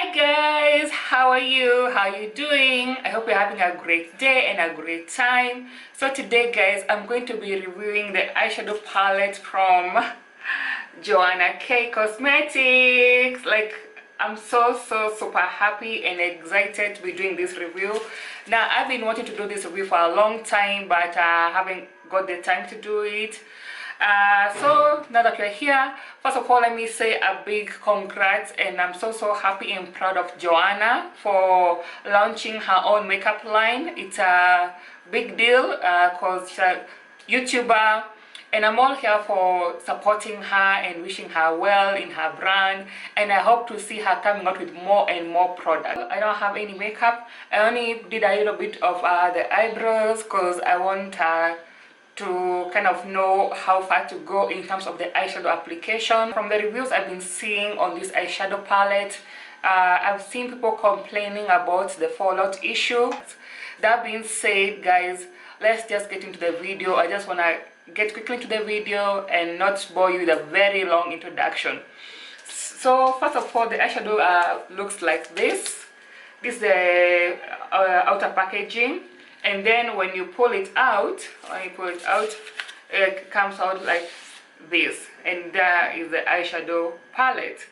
Hi guys, how are you? How are you doing? I hope you're having a great day and a great time. So today guys, I'm going to be reviewing the eyeshadow palette from Joannakcosmetics. Like, I'm so super happy and excited to be doing this review. Now, I've been wanting to do this review for a long time, but haven't got the time to do it. So now that we're here, first of all, let me say a big congrats, and I'm so happy and proud of Joanna for launching her own makeup line. It's a big deal because she's a YouTuber, and I'm all here for supporting her and wishing her well in her brand, and I hope to see her coming out with more and more products. I don't have any makeup. I only did a little bit of the eyebrows because I want to kind of know how far to go in terms of the eyeshadow application. From the reviews I've been seeing on this eyeshadow palette, I've seen people complaining about the fallout issue. That being said guys, let's just get into the video. I just want to get quickly into the video and not bore you with a very long introduction. So first of all, the eyeshadow looks like this. This is the outer packaging. And then when you pull it out, it comes out like this, and there is the eyeshadow palette.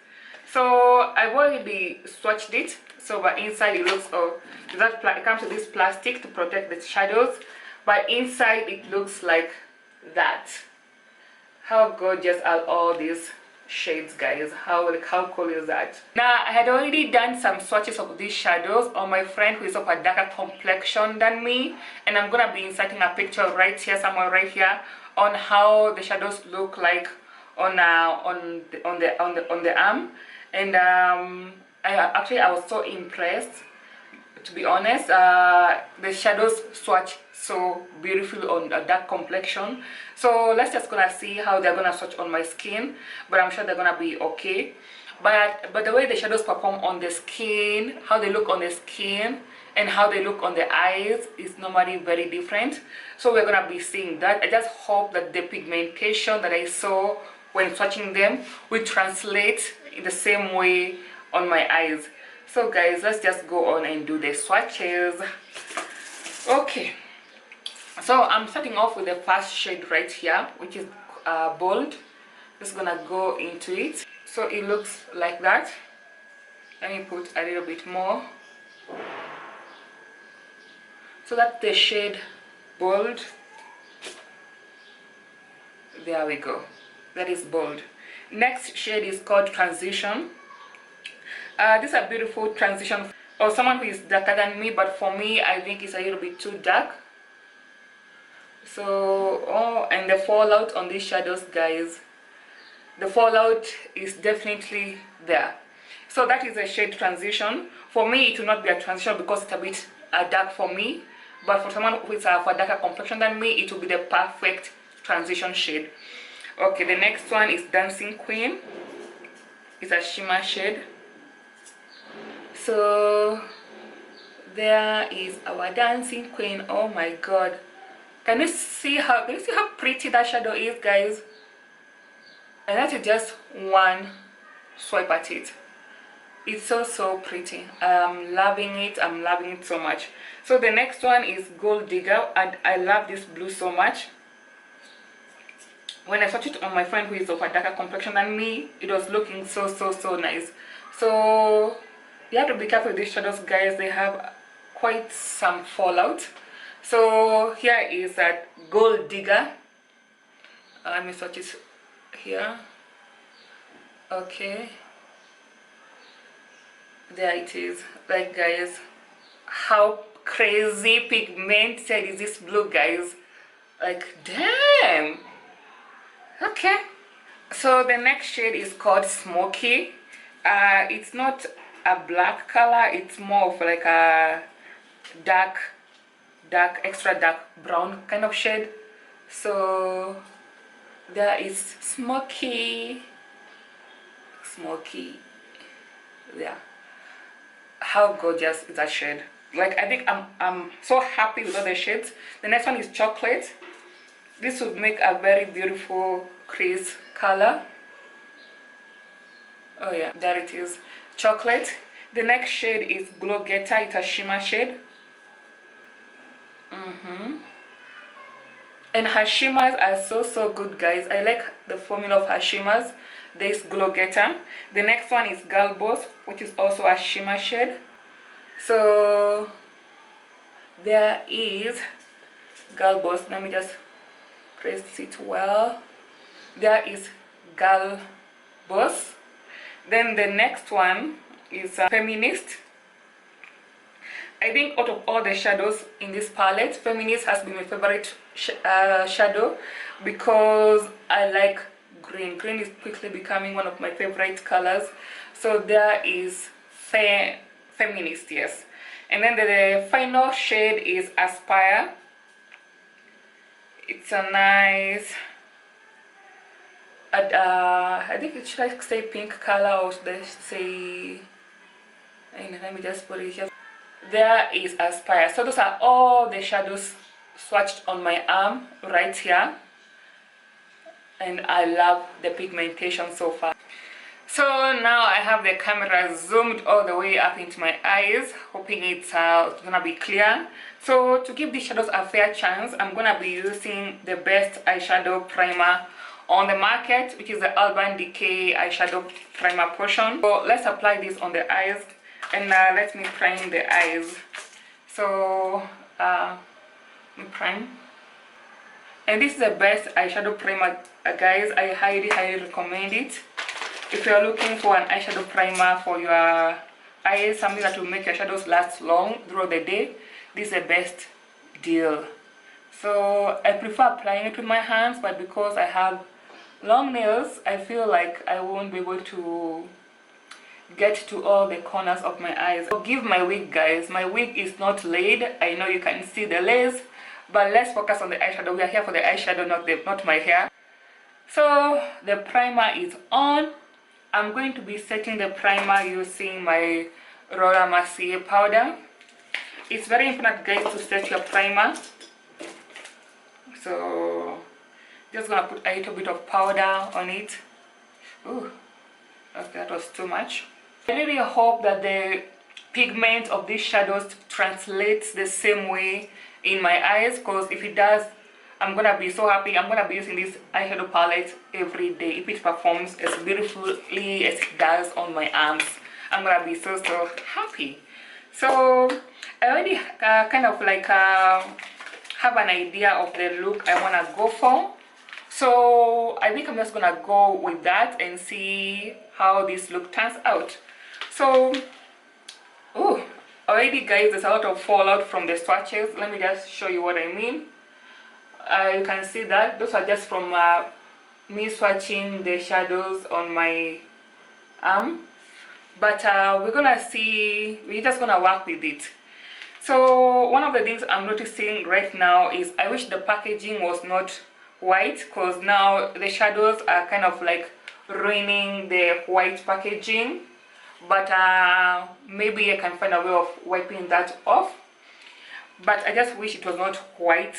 So I've already swatched it. So by inside it looks, it comes with this plastic to protect the shadows. But inside it looks like that. How gorgeous are all these shades, guys? How cool is that? Now, I had already done some swatches of these shadows on my friend who is of a darker complexion than me, and I'm gonna be inserting a picture right here, somewhere right here, on how the shadows look like on the arm. And I was so impressed, to be honest. The shadows swatch so beautiful on a dark complexion. So let's just gonna see how they're gonna swatch on my skin, but I'm sure they're gonna be okay. But the way the shadows perform on the skin, how they look on the skin and how they look on the eyes is normally very different. So we're gonna be seeing that. I just hope that the pigmentation that I saw when swatching them will translate in the same way on my eyes. So guys, let's just go on and do the swatches. Okay, so I'm starting off with the first shade right here, which is bold. Just gonna go into it. So it looks like that. Let me put a little bit more. So that's the shade bold. There we go. That is bold. Next shade is called transition. This is a beautiful transition or someone who is darker than me, but for me I think it's a little bit too dark. So and the fallout on these shadows, guys, the fallout is definitely there. So that is a shade transition. For me it will not be a transition because it's a bit dark for me, but for someone who is of a darker complexion than me, it will be the perfect transition shade. Okay, the next one is Dancing Queen. It's a shimmer shade. So there is our Dancing Queen. Oh my god, can you see how pretty that shadow is, guys? And that is just one swipe at it. It's so pretty. I'm loving it. I'm loving it so much. So the next one is Gold Digger, and I love this blue so much. When I swatched it on my friend who is of a darker complexion than me, it was looking so nice. So you have to be careful with these shadows, guys. They have quite some fallout. So here is that Gold Digger. Let me swatch it here. Okay, there it is. Like, guys, how crazy pigmented is this blue, guys? Like, damn. Okay, so the next shade is called Smoky. It's not a black color, it's more of like a dark, extra dark brown kind of shade. So there is Smoky. Yeah, how gorgeous is that shade? Like, I think I'm so happy with all the shades. The next one is Chocolate. This would make a very beautiful crease color. Oh yeah, there it is, Chocolate. The next shade is Glow Getter. It's a shimmer shade. And her shimmers are so good, guys. I like the formula of her shimmers. This Glow Getter. The next one is Girl Boss, which is also a shimmer shade. So there is Girl Boss. Let me just press it well. There is Girl Boss. Then the next one is Feminist. I think out of all the shadows in this palette, Feminist has been my favorite shadow because I like green. Green is quickly becoming one of my favorite colors. So there is Feminist, yes. And then the final shade is Aspire. It's a nice, I think it should I say pink color, or should I say, let me just put it here. There is Aspire. So those are all the shadows swatched on my arm right here, and I love the pigmentation so far. So now I have the camera zoomed all the way up into my eyes, hoping it's gonna be clear. So to give these shadows a fair chance, I'm gonna be using the best eyeshadow primer on the market, which is the Urban Decay eyeshadow primer portion. So let's apply this on the eyes, and let me prime the eyes. So let me prime. And this is the best eyeshadow primer, guys. I highly recommend it. If you're looking for an eyeshadow primer for your eyes, something that will make your shadows last long throughout the day, this is the best deal. So I prefer applying it with my hands, but because I have long nails, I feel like I won't be able to get to all the corners of my eyes. Forgive my wig, guys. My wig is not laid. I know you can see the lace, but let's focus on the eyeshadow. We are here for the eyeshadow, not my hair. So the primer is on. I'm going to be setting the primer using my Laura Mercier powder. It's very important, guys, to set your primer. So just gonna put a little bit of powder on it. Ooh, okay, that was too much. I really hope that the pigment of these shadows translates the same way in my eyes, because if it does, I'm gonna be so happy. I'm gonna be using this eyeshadow palette every day. If it performs as beautifully as it does on my arms, I'm gonna be so happy. So I already kind of like have an idea of the look I wanna go for. So I think I'm just gonna go with that and see how this look turns out. So already, guys, there's a lot of fallout from the swatches. Let me just show you what I mean. You can see that those are just from me swatching the shadows on my arm, but we're just gonna work with it. So one of the things I'm noticing right now is I wish the packaging was not white, because now the shadows are kind of like ruining the white packaging, but maybe I can find a way of wiping that off. But I just wish it was not white.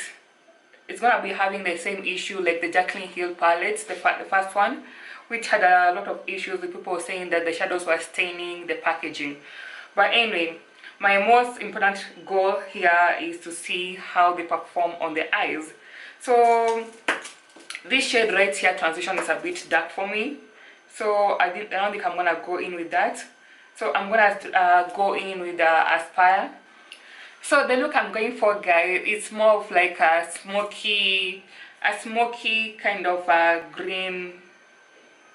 It's gonna be having the same issue like the Jaclyn Hill palettes, the first one, which had a lot of issues with people saying that the shadows were staining the packaging. But anyway, my most important goal here is to see how they perform on the eyes. So this shade right here, Transition, is a bit dark for me, so I don't think I'm gonna go in with that. So I'm gonna go in with Aspire. So the look I'm going for, guys, it's more of like a smoky kind of a green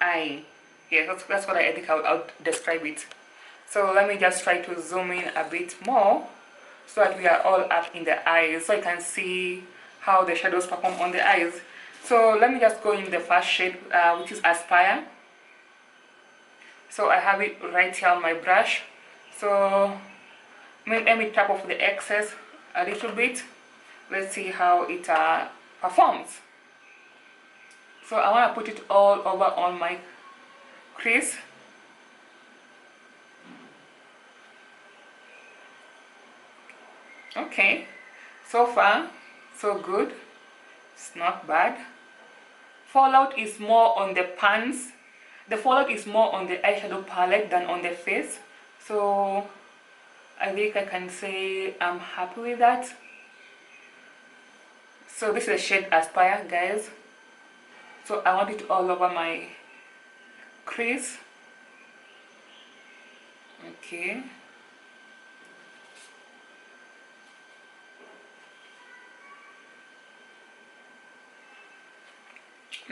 eye. Yeah, that's what I think I'll describe it. So let me just try to zoom in a bit more so that we are all up in the eyes, so I can see how the shadows perform on the eyes. So let me just go in the first shade, which is Aspire. So I have it right here on my brush. So let me tap off the excess a little bit. Let's see how it performs. So I want to put it all over on my crease. Okay, so far so good. It's not bad. Fallout is more on the pans. The fallout is more on the eyeshadow palette than on the face. So I think I can say I'm happy with that. So this is the shade Aspire, guys. So I want it all over my crease. Okay.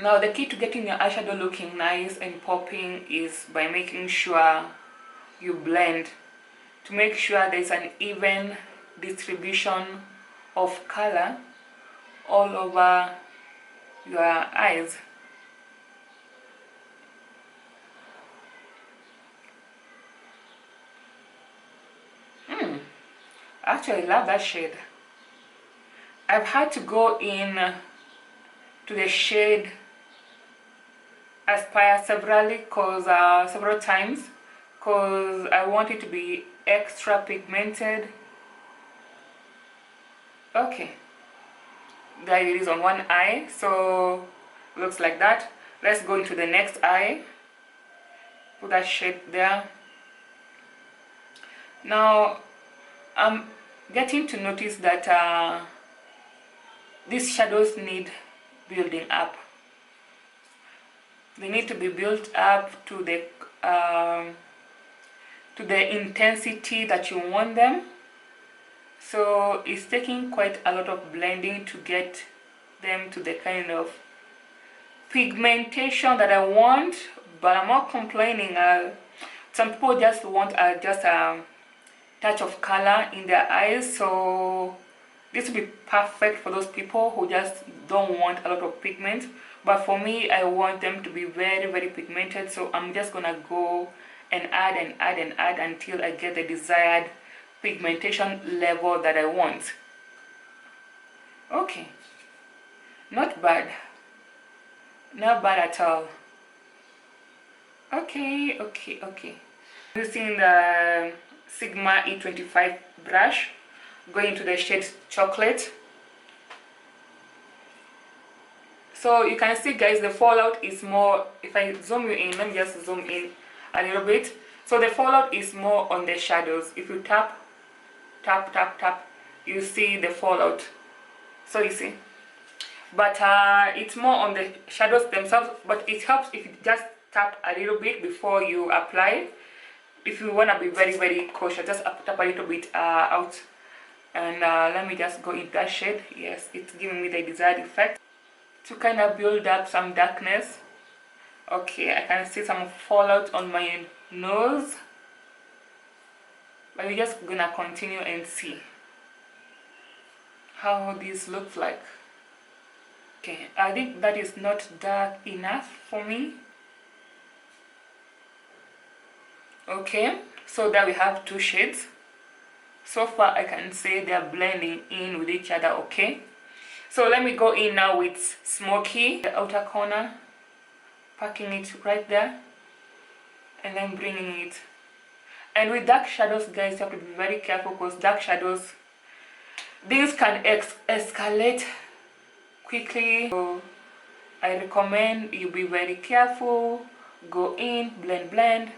Now the key to getting your eyeshadow looking nice and popping is by making sure you blend, to make sure there's an even distribution of color all over your eyes. Actually, I love that shade. I've had to go in to the shade Aspire several times because I want it to be extra pigmented. Okay, there it is on one eye, so looks like that. Let's go into the next eye. Put that shade there. Now I'm getting to notice that these shadows need building up. They need to be built up to the intensity that you want them. So it's taking quite a lot of blending to get them to the kind of pigmentation that I want, but I'm not complaining. Some people just want just a touch of color in their eyes, so this will be perfect for those people who just don't want a lot of pigment. But for me, I want them to be very, very pigmented, so I'm just gonna go and add and add and add until I get the desired pigmentation level that I want. Okay, not bad, not bad at all. Okay. Using the Sigma E25 brush, going to the shade Chocolate. So you can see, guys, the fallout is more, if I zoom you in, let me just zoom in a little bit. So the fallout is more on the shadows. If you tap, you see the fallout. So you see, but it's more on the shadows themselves, but it helps if you just tap a little bit before you apply. If you want to be very, very cautious, just tap a little bit out. And let me just go into that shade. Yes, it's giving me the desired effect to kind of build up some darkness. Okay, I can see some fallout on my nose, but we're just gonna continue and see how this looks like. Okay, I think that is not dark enough for me. Okay, so there we have two shades. So far I can say they're blending in with each other. Okay, so let me go in now with Smoky, the outer corner, packing it right there, and then bringing it. And with dark shadows, guys, you have to be very careful because dark shadows, things can escalate quickly. So I recommend you be very careful. Go in, blend.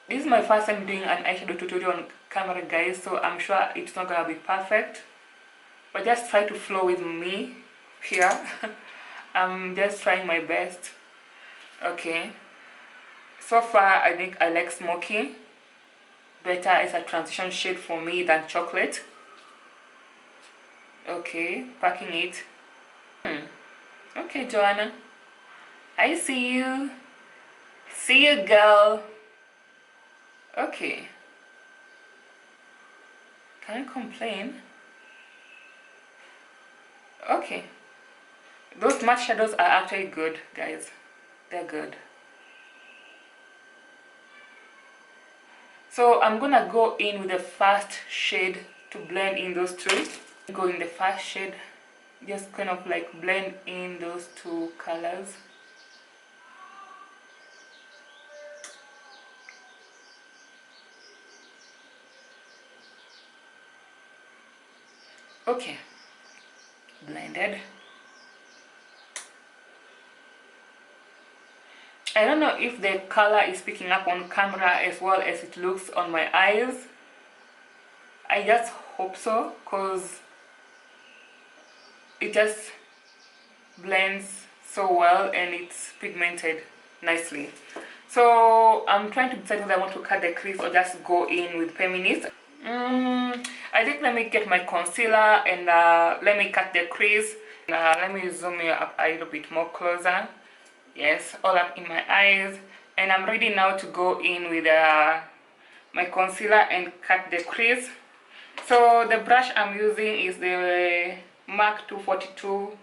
This is my first time doing an eyeshadow tutorial on camera, guys, so I'm sure it's not gonna be perfect, but just try to flow with me here. I'm just trying my best. Okay, so far I think I like Smoky better as a transition shade for me than Chocolate. Okay, packing it. Okay, Joanna, I see you. See you, girl. Okay, can't complain. Okay, those matte shadows are actually good, guys. They're good. So I'm gonna go in with the first shade to blend in those two. Go in the first shade, just kind of like blend in those two colors. Okay, blended. I don't know if the color is picking up on camera as well as it looks on my eyes. I just hope so, because it just blends so well and it's pigmented nicely. So I'm trying to decide whether I want to cut the crease or just go in with feminist. I think let me get my concealer and let me cut the crease. Let me zoom you up a little bit more closer. Yes, all up in my eyes. And I'm ready now to go in with my concealer and cut the crease. So the brush I'm using is the MAC 242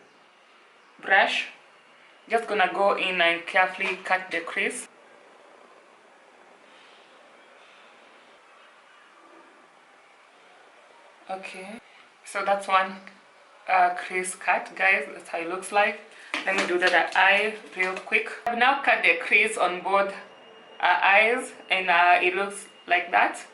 brush. Just gonna go in and carefully cut the crease. Okay, so that's one crease cut, guys. That's how it looks like. Let me do the other eye real quick. I've now cut the crease on both eyes, and it looks like that.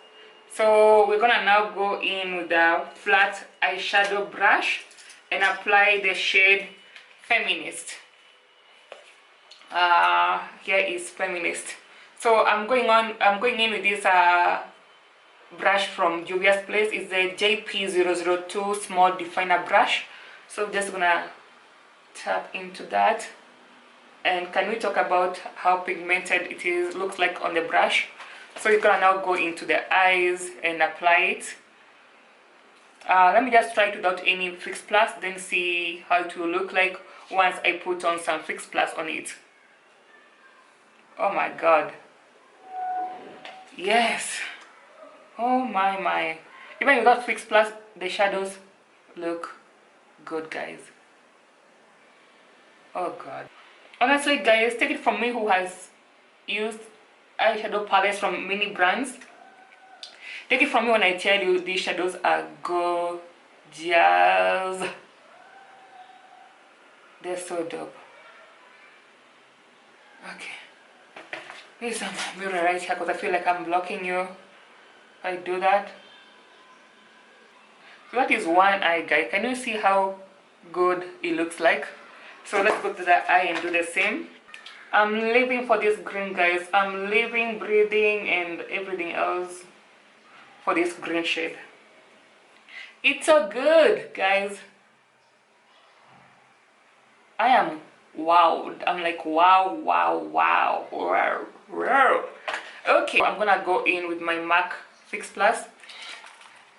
So we're gonna now go in with the flat eyeshadow brush and apply the shade Feminist. Here is Feminist. So I'm going in with this brush from Juvia's Place. It's the JP002 small definer brush. So I'm just gonna tap into that. And can we talk about how pigmented it is, looks like on the brush? So you're gonna now go into the eyes and apply it. Let me just try it without any Fix Plus, then see how it will look like once I put on some Fix Plus on it. Oh my god. Yes. Oh my. Even without Fix Plus, the shadows look good, guys. Oh god. Honestly, guys, take it from me who has used eyeshadow palettes from many brands. Take it from me when I tell you these shadows are gorgeous. They're so dope. Okay. Here's some mirror right here because I feel like I'm blocking you. I do that. So that is one eye, guys. Can you see how good it looks like? So let's go to the eye and do the same. I'm living for this green, guys. I'm living, breathing, and everything else for this green shade. It's so good, guys. I am wowed. I'm like wow. Okay, I'm gonna go in with my MAC Fix Plus,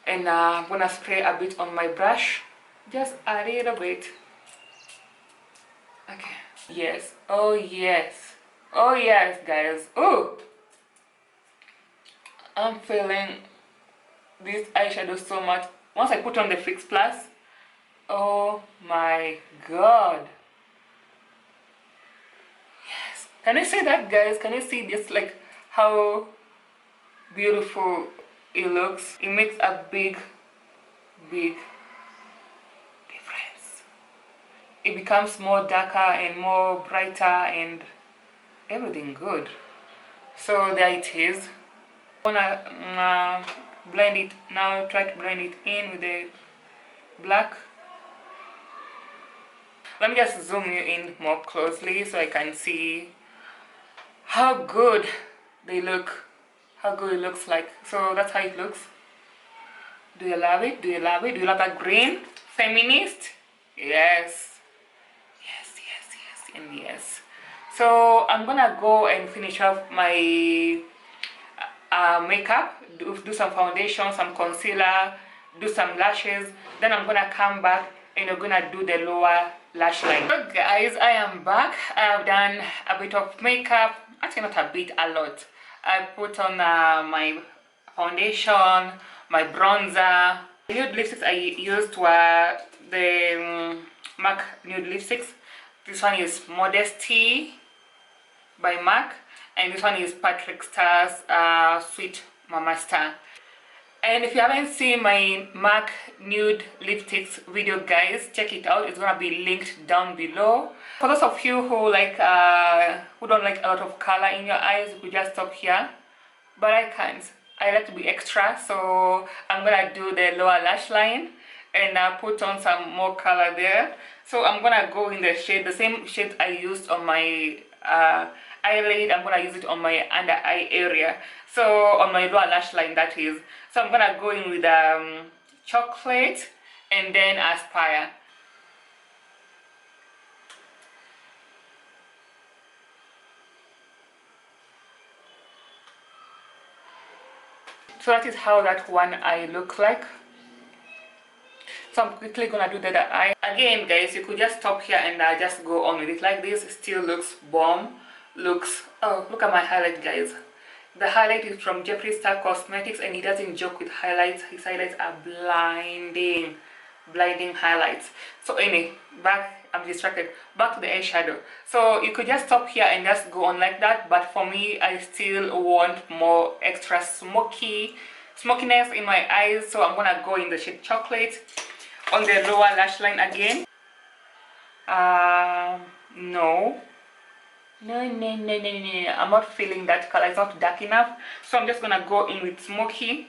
and I'm gonna spray a bit on my brush, just a little bit. Okay. Yes. Oh yes. Oh yes, guys. Oh, I'm feeling this eyeshadow so much. Once I put on the Fix Plus, oh my god. Yes. Can you see that, guys? Can you see this? Like how beautiful it looks. It makes a big difference. It becomes more darker and more brighter and everything good. So there it is. I'm gonna blend it now. Try to blend it in with the black. Let me just zoom you in more closely so I can see how good they look, how good it looks like. So that's how it looks. Do you love it? Do you love it? Do you love that green? Feminist? Yes. Yes, and yes. So I'm gonna go and finish off my makeup, do some foundation, some concealer, do some lashes. Then I'm gonna come back and we're gonna do the lower lash line. So guys, I am back. I have done a bit of makeup. Actually not a bit, a lot. I put on my foundation, my bronzer. The nude lipsticks I used were the MAC nude lipsticks. This one is Modesty by MAC, and this one is Patrick Starr's Sweet Mama Star. And if you haven't seen my MAC nude lipsticks video, guys, check it out. It's gonna be linked down below. For those of you who like who don't like a lot of color in your eyes, you could just stop here, but I can't. I like to be extra, so I'm gonna do the lower lash line and put on some more color there. So I'm gonna go in the shade, the same shade I used on my eyelid. I'm gonna use it on my under eye area, so on my lower lash line, that is. So I'm gonna go in with chocolate and then aspire. So that is how that one eye looks like. So I'm quickly gonna do the other eye. Again guys, you could just stop here and just go on with it like this. It still looks bomb. Looks, oh, look at my highlight guys. The highlight is from Joannakcosmetics and he doesn't joke with highlights. His highlights are blinding highlights. So anyway, back, I'm distracted, back to the eyeshadow. So you could just stop here and just go on like that, but for me I still want more extra smokiness in my eyes, so I'm gonna go in the shade chocolate on the lower lash line again. No, I'm not feeling that color. It's not dark enough, so I'm just gonna go in with smoky.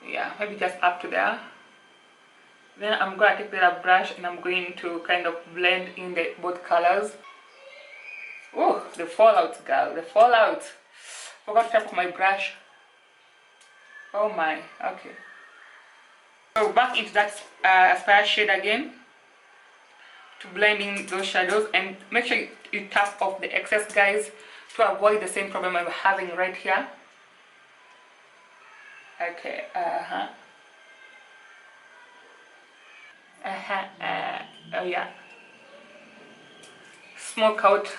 Yeah, maybe just up to there. Then I'm gonna take the other brush and I'm going to kind of blend in the both colors. Oh, the fallout, girl, the fallout. Forgot to tap my brush. Oh my, okay. So back into that aspire shade again to blend in those shadows, and make sure you tap off the excess guys to avoid the same problem I'm having right here. Okay, oh yeah. Smoke out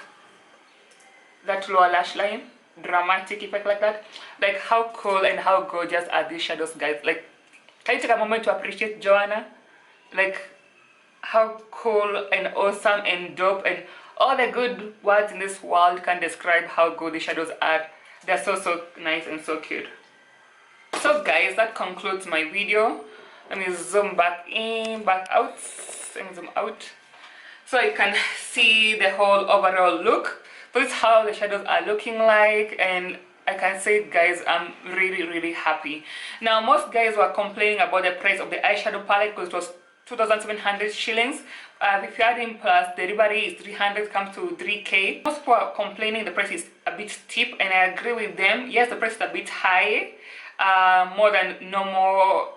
that lower lash line. Dramatic effect like that. Like how cool and how gorgeous are these shadows guys? Like, can you take a moment to appreciate Joanna? Like how cool and awesome and dope and all the good words in this world can describe how good the shadows are. They're so nice and so cute. So guys, that concludes my video. Let me zoom back in, back out, and zoom out so you can see the whole overall look. This is how the shadows are looking like, and I can say guys, I'm really happy. Now most guys were complaining about the price of the eyeshadow palette because it was 2,700 shillings. If you add in plus delivery is 300, comes to 3k. Most people are complaining the price is a bit steep, and I agree with them. Yes, the price is a bit high, more than normal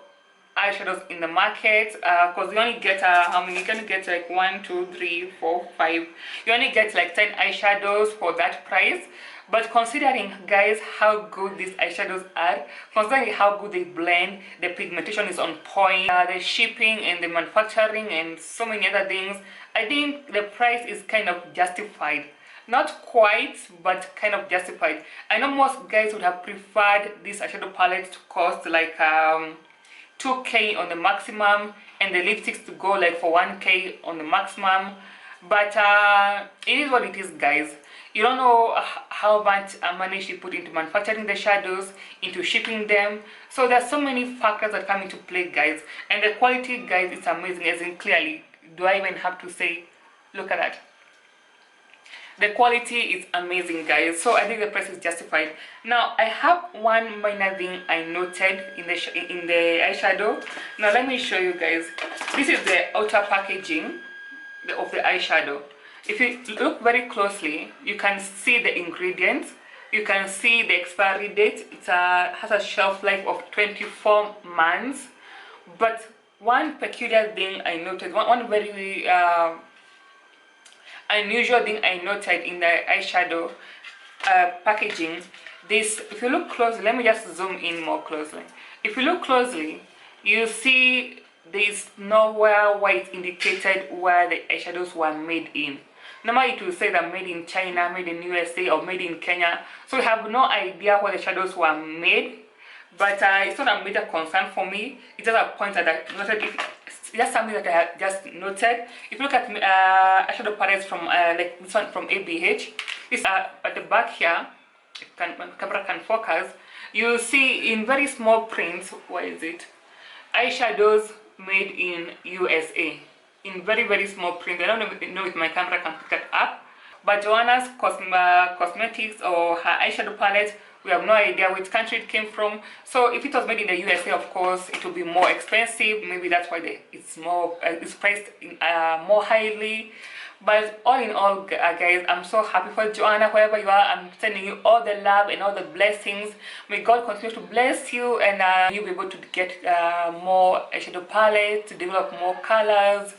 eyeshadows in the market, because you only get how many? You can get like 1, 2, 3, 4, 5. You only get like 10 eyeshadows for that price. But considering guys how good these eyeshadows are, considering how good they blend, the pigmentation is on point, the shipping and the manufacturing and so many other things, I think the price is kind of justified. Not quite, but kind of justified. I know most guys would have preferred this eyeshadow palette to cost like 2k on the maximum, and the lipsticks to go like for 1k on the maximum, but it is what it is guys. You don't know how much money she put into manufacturing the shadows, into shipping them, so there's so many factors that come into play guys, and the quality guys is amazing. As in, clearly, do I even have to say, look at that, the quality is amazing guys, so I think the price is justified. Now I have one minor thing I noted in the eyeshadow. Now let me show you guys. This is the outer packaging of the eyeshadow. If you look very closely, you can see the ingredients, you can see the expiry date. It has a shelf life of 24 months. But one peculiar thing I noted, one very unusual thing I noted in the eyeshadow packaging, this, if you look closely, let me just zoom in more closely. If you look closely, you see there's nowhere where it indicated where the eyeshadows were made in. Normally it will say that made in China, made in USA, or made in Kenya, so we have no idea where the shadows were made. But it's not a major concern for me. It's just a point that I noted. It's just something that I had just noted. If you look at eyeshadow palettes from like this one from ABH, this at the back here, if camera can focus, you see in very small print, what is it? Eyeshadows made in USA. In very small print. I don't know if my camera can pick that up. But Joanna's cosmetics or her eyeshadow palette, we have no idea which country it came from. So if it was made in the USA, of course, it will be more expensive. Maybe that's why it's priced more highly. But all in all, guys, I'm so happy for Joanna. Wherever you are, I'm sending you all the love and all the blessings. May God continue to bless you, and you'll be able to get more eyeshadow palettes, to develop more colors.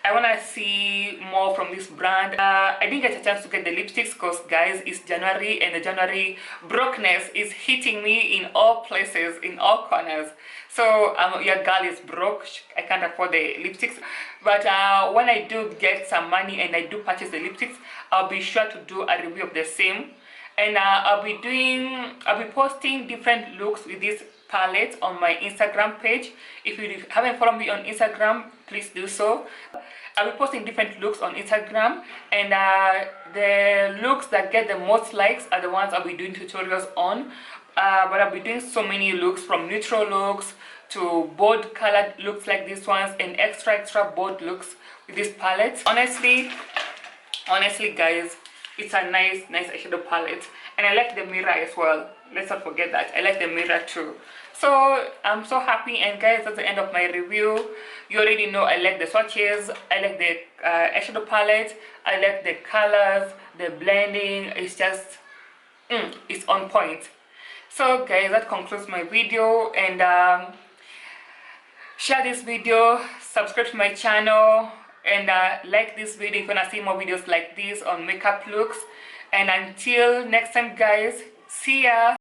I want to see more from this brand. I didn't get a chance to get the lipsticks because, guys, it's January, and the January brokenness is hitting me in all places, in all corners. So your girl is broke. I can't afford the lipsticks. But when I do get some money and I do purchase the lipsticks, I'll be sure to do a review of the same. And I'll be posting different looks with this palette on my Instagram page. If you haven't followed me on Instagram, please do so. I'll be posting different looks on Instagram, and the looks that get the most likes are the ones I'll be doing tutorials on. But I'll be doing so many looks, from neutral looks to bold colored looks like these ones, and extra bold looks with this palette. Honestly guys, it's a nice eyeshadow palette, and I like the mirror as well. Let's not forget that I like the mirror too. So I'm so happy, and guys, that's the end of my review. You already know I like the swatches, I like the eyeshadow palette, I like the colors, the blending. It's just it's on point. So guys, that concludes my video, and share this video, subscribe to my channel, and like this video if you wanna see more videos like this on makeup looks. And until next time, guys, see ya.